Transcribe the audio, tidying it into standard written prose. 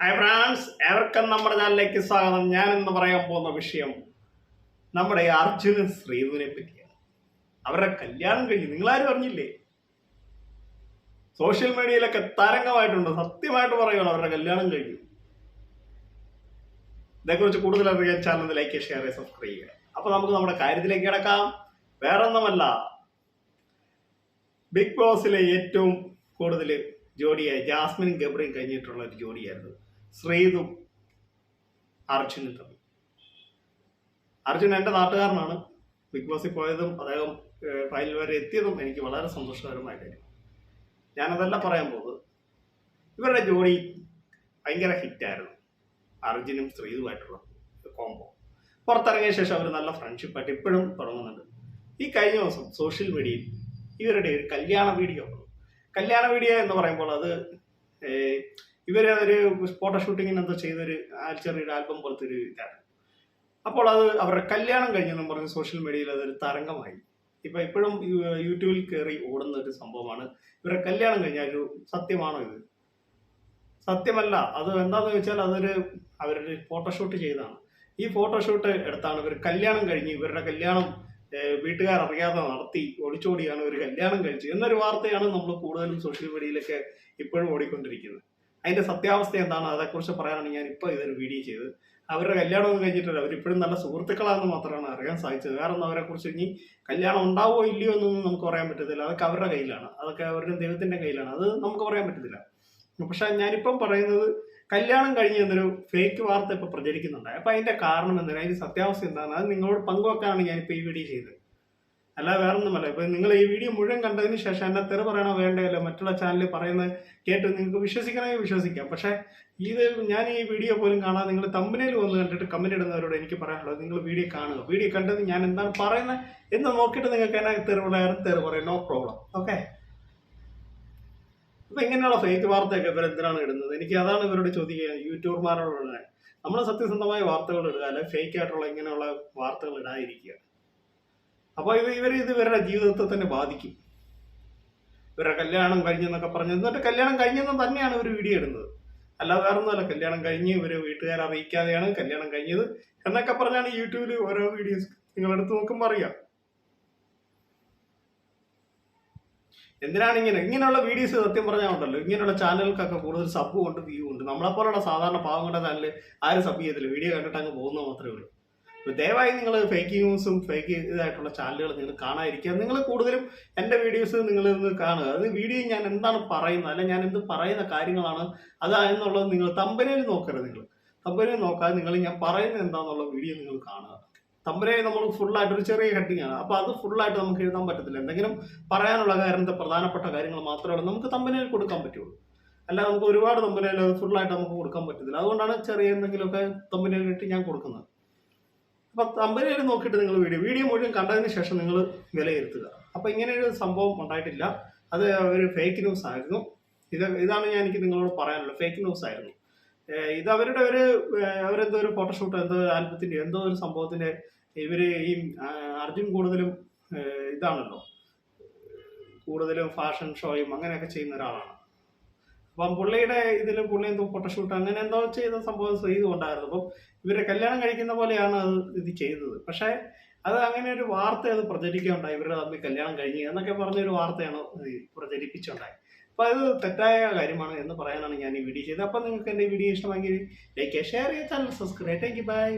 Hi France, എവർക്കും നമ്മുടെ ചാനലിലേക്ക് സ്വാഗതം. ഞാൻ ഇന്ന് പറയാൻ പോകുന്ന വിഷയം നമ്മുടെ അർജുനും ശ്രീധുവിനെ പറ്റിയാണ്. അവരുടെ കല്യാണം കഴിഞ്ഞു. നിങ്ങളാരും അറിഞ്ഞില്ലേ? സോഷ്യൽ മീഡിയയിലൊക്കെ തരംഗമായിട്ടുണ്ട്. സത്യമായിട്ട് പറയുകയാണ്, അവരുടെ കല്യാണം കഴിഞ്ഞു. ഇതേക്കുറിച്ച് കൂടുതൽ അറിയാൻ ചാനൽ ലൈക്ക്, ഷെയർ, സബ്സ്ക്രൈബ് ചെയ്യുക. അപ്പൊ നമുക്ക് നമ്മുടെ കാര്യത്തിലേക്ക് കിടക്കാം. വേറൊന്നുമല്ല, ബിഗ് ബോസിലെ ഏറ്റവും കൂടുതൽ ജോഡിയായി ജാസ്മിനും ഗബ്രിയും കഴിഞ്ഞിട്ടുള്ള ഒരു ജോഡിയായിരുന്നു ശ്രീധും അർജുനും തമ്മിൽ. അർജുൻ എൻ്റെ നാട്ടുകാരനാണ്. ബിഗ് ബോസിൽ പോയതും അദ്ദേഹം ഫൈനൽ വരെ എത്തിയതും എനിക്ക് വളരെ സന്തോഷകരമായ കാര്യം. ഞാനതല്ല പറയാൻ പോകുന്നത്. ഇവരുടെ ജോഡി ഭയങ്കര ഹിറ്റായിരുന്നു, അർജുനും ശ്രീധുമായിട്ടുള്ള കോംബോ. പുറത്തിറങ്ങിയ ശേഷം അവർ നല്ല ഫ്രണ്ട്ഷിപ്പായിട്ട് ഇപ്പോഴും തുടങ്ങുന്നുണ്ട്. ഈ കഴിഞ്ഞ ദിവസം സോഷ്യൽ മീഡിയയിൽ ഇവരുടെ ഒരു കല്യാണ വീഡിയോ എന്ന് പറയുമ്പോൾ അത് ഇവരൊരു ഫോട്ടോഷൂട്ടിങ്ങിന് എന്തോ ചെയ്തൊരു ചെറിയൊരു ആൽബം പോലത്തെ ഒരു ഇതാണ്. അപ്പോൾ അത് അവരുടെ കല്യാണം കഴിഞ്ഞെന്നും പറഞ്ഞ് സോഷ്യൽ മീഡിയയിൽ അതൊരു തരംഗമായി. ഇപ്പോഴും യൂട്യൂബിൽ കയറി ഓടുന്ന ഒരു സംഭവമാണ്. ഇവരുടെ കല്യാണം കഴിഞ്ഞ ഒരു സത്യമാണോ ഇത്? സത്യമല്ല. അത് എന്താണെന്ന് വെച്ചാൽ അവരൊരു ഫോട്ടോഷൂട്ട് ചെയ്തതാണ്. ഈ ഫോട്ടോഷൂട്ട് എടുത്താണ് ഇവർ കല്യാണം കഴിഞ്ഞ് ഇവരുടെ കല്യാണം വീട്ടുകാരറിയാതെ നടത്തി ഒളിച്ചോടിയാണ് ഒരു കല്യാണം കഴിച്ചത് എന്നൊരു വാർത്തയാണ് നമ്മൾ കൂടുതലും സോഷ്യൽ മീഡിയയിലൊക്കെ ഇപ്പോഴും ഓടിക്കൊണ്ടിരിക്കുന്നത്. അതിന്റെ സത്യാവസ്ഥ എന്താണ്, അതേക്കുറിച്ച് പറയാനാണ് ഞാൻ ഇപ്പോൾ ഇതൊരു വീഡിയോ ചെയ്തത്. അവരുടെ കല്യാണമൊന്നും കഴിഞ്ഞിട്ടില്ല. അവരിപ്പോഴും നല്ല സുഹൃത്തുക്കളാണെന്ന് മാത്രമാണ് അറിയാൻ സാധിച്ചത്. കാരണം അവരെ കുറിച്ച് ഇനി കല്യാണം ഉണ്ടാവോ ഇല്ലയോ എന്നൊന്നും നമുക്ക് പറയാൻ പറ്റത്തില്ല. അതൊക്കെ അവരുടെ കയ്യിലാണ്, അതൊക്കെ അവരുടെ ദൈവത്തിന്റെ കയ്യിലാണ്. അത് നമുക്ക് പറയാൻ പറ്റത്തില്ല. പക്ഷെ ഞാനിപ്പം പറയുന്നത്, കല്യാണം കഴിഞ്ഞ് എന്നൊരു ഫേക്ക് വാർത്ത ഇപ്പൊ പ്രചരിക്കുന്നുണ്ട്. അപ്പൊ അതിന്റെ കാരണം എന്താണ്, അതിന്റെ സത്യാവസ്ഥ എന്താണ്, അത് നിങ്ങളോട് പങ്കുവെക്കാനാണ് ഞാനിപ്പോ ഈ വീഡിയോ ചെയ്തത്. അല്ല വേറൊന്നുമല്ല. ഇപ്പൊ നിങ്ങൾ ഈ വീഡിയോ മുഴുവൻ കണ്ടതിന് ശേഷം എന്നെ തെറി പറയണോ വേണ്ടല്ലോ, മറ്റുള്ള ചാനലിൽ പറയുന്നത് കേട്ട് നിങ്ങൾക്ക് വിശ്വസിക്കണമെങ്കിൽ വിശ്വസിക്കാം. പക്ഷെ ഞാൻ ഈ വീഡിയോ പോലും കാണാതെ നിങ്ങൾ തമ്പനയിൽ വന്ന് കണ്ടിട്ട് കമന്റ് ഇടുന്നവരോട് എനിക്ക് പറയാനുള്ളത്, നിങ്ങൾ വീഡിയോ കാണുക. വീഡിയോ കണ്ടത് ഞാൻ എന്താണ് പറയുന്നത് എന്ന് നോക്കിയിട്ട് നിങ്ങൾക്ക് എന്നെ തെറി പറയാം, നോ പ്രോബ്ലം. ഓക്കെ. അപ്പൊ ഇങ്ങനെയുള്ള ഫേക്ക് വാർത്തയൊക്കെ ഇവർ എന്തിനാണ് ഇടുന്നത്? എനിക്ക് അതാണ് ഇവരോട് ചോദിക്കുക, യൂട്യൂബർമാരോട്. നമ്മൾ സത്യസന്ധമായ വാർത്തകൾ ഇടുക, അല്ലെ ഫേക്ക് ആയിട്ടുള്ള ഇങ്ങനെയുള്ള വാർത്തകൾ ഇടാതിരിക്കുക. അപ്പൊ ഇത് ഇവരുടെ ജീവിതത്തെ തന്നെ ബാധിക്കും. ഇവരുടെ കല്യാണം കഴിഞ്ഞെന്നൊക്കെ പറഞ്ഞു, എന്നിട്ട് കല്യാണം കഴിഞ്ഞെന്ന് തന്നെയാണ് ഇവർ വീഡിയോ ഇടുന്നത്. അല്ലാതെ വേറൊന്നുമല്ല. കല്യാണം കഴിഞ്ഞ് ഇവര് വീട്ടുകാരെ അറിയിക്കാതെയാണ് കല്യാണം കഴിഞ്ഞത് എന്നൊക്കെ പറഞ്ഞാണ് യൂട്യൂബിൽ ഓരോ വീഡിയോസ് നിങ്ങളെടുത്ത് നോക്കുമ്പോൾ അറിയാം. എന്തിനാണ് ഇങ്ങനെയുള്ള വീഡിയോസ് സത്യം പറഞ്ഞാൽ ഉണ്ടല്ലോ, ഇങ്ങനെയുള്ള ചാനലുകൾക്കൊക്കെ കൂടുതൽ സബും ഉണ്ട്, വ്യൂ ഉണ്ട്. നമ്മളെപ്പോലുള്ള സാധാരണ പാവങ്ങളുടെ ചാനലിൽ ആരും സബ് ചെയ്യത്തില്ല, വീഡിയോ കണ്ടിട്ട് അങ്ങ് പോകുന്നത് മാത്രമേ ഉള്ളൂ. ദയവായി നിങ്ങൾ ഫേക്ക് ന്യൂസും ഫേക്ക് ഇതായിട്ടുള്ള ചാനലുകൾ നിങ്ങൾ കാണാതിരിക്കുക. നിങ്ങൾ കൂടുതലും എൻ്റെ വീഡിയോസ് നിങ്ങൾ ഇന്ന് കാണുക. അത് വീഡിയോ ഞാൻ എന്താണ് പറയുന്നത്, അല്ലെ ഞാൻ എന്ത് പറയുന്ന കാര്യങ്ങളാണ് അതായെന്നുള്ളത് നിങ്ങൾ തമ്പനയിൽ നോക്കരുത്. നിങ്ങൾ തമ്പനയിൽ നോക്കാതെ നിങ്ങൾ ഞാൻ പറയുന്നത് എന്താണെന്നുള്ള വീഡിയോ നിങ്ങൾ കാണുക. തമ്പനയിൽ നമ്മൾ ഫുള്ളായിട്ട് ഒരു ചെറിയ ഹെഡിങ് ആണ്, അപ്പോൾ അത് ഫുള്ളായിട്ട് നമുക്ക് എഴുതാൻ പറ്റത്തില്ല. എന്തെങ്കിലും പറയാനുള്ള കാര്യത്തെ പ്രധാനപ്പെട്ട കാര്യങ്ങൾ മാത്രമേ നമുക്ക് തമ്പനയിൽ കൊടുക്കാൻ പറ്റുള്ളൂ. അല്ല നമുക്ക് ഒരുപാട് തമ്പനയിൽ ഫുള്ളായിട്ട് നമുക്ക് കൊടുക്കാൻ പറ്റത്തില്ല. അതുകൊണ്ടാണ് ചെറിയ എന്തെങ്കിലുമൊക്കെ തമ്പനയിലിട്ട് ഞാൻ കൊടുക്കുന്നത്. അപ്പൊ തമ്പനയിൽ നോക്കിയിട്ട് നിങ്ങൾ വീഡിയോ മുഴുവൻ കണ്ടതിന് ശേഷം നിങ്ങൾ വിലയിരുത്തുക. അപ്പൊ ഇങ്ങനെ ഒരു സംഭവം ഉണ്ടായിട്ടില്ല. അത് ഒരു ഫേക്ക് ന്യൂസ് ആയിരുന്നു. ഇതാണ് എനിക്ക് നിങ്ങളോട് പറയാനുള്ളത്. ഫേക്ക് ന്യൂസ് ആയിരുന്നു ഇത്. അവരെന്തോ ഒരു ഫോട്ടോഷൂട്ട്, എന്തോ ആൽബത്തിന്റെ എന്തോ ഒരു സംഭവത്തിന്റെ ഈ അർജുൻ ഇതാണല്ലോ കൂടുതലും ഫാഷൻ ഷോയും അങ്ങനെയൊക്കെ ചെയ്യുന്ന ഒരാളാണ്. അപ്പം പുള്ളി എന്തോ ഫോട്ടോഷൂട്ട് അങ്ങനെ എന്തോ ചെയ്ത സംഭവം ചെയ്തുകൊണ്ടായിരുന്നു. അപ്പം ഇവരെ കല്യാണം കഴിക്കുന്ന പോലെയാണ് അത് ഇത് ചെയ്തത്. പക്ഷെ അത് അങ്ങനെ ഒരു വാർത്ത അത് പ്രചരിക്കുകയുണ്ടായി, ഇവരുടെ തമ്മിൽ കല്യാണം കഴിഞ്ഞ് എന്നൊക്കെ പറഞ്ഞൊരു വാർത്തയാണ് പ്രചരിപ്പിച്ചുണ്ടായി. അപ്പൊ അത് തെറ്റായ കാര്യമാണ് എന്ന് പറയാനാണ് ഞാൻ ഈ വീഡിയോ ചെയ്തത്. അപ്പൊ നിങ്ങൾക്ക് എൻ്റെ വീഡിയോ ഇഷ്ടമെങ്കിൽ ലൈക്ക്, ഷെയർ ചെയ്യുക, channel subscribe. Thank you. By.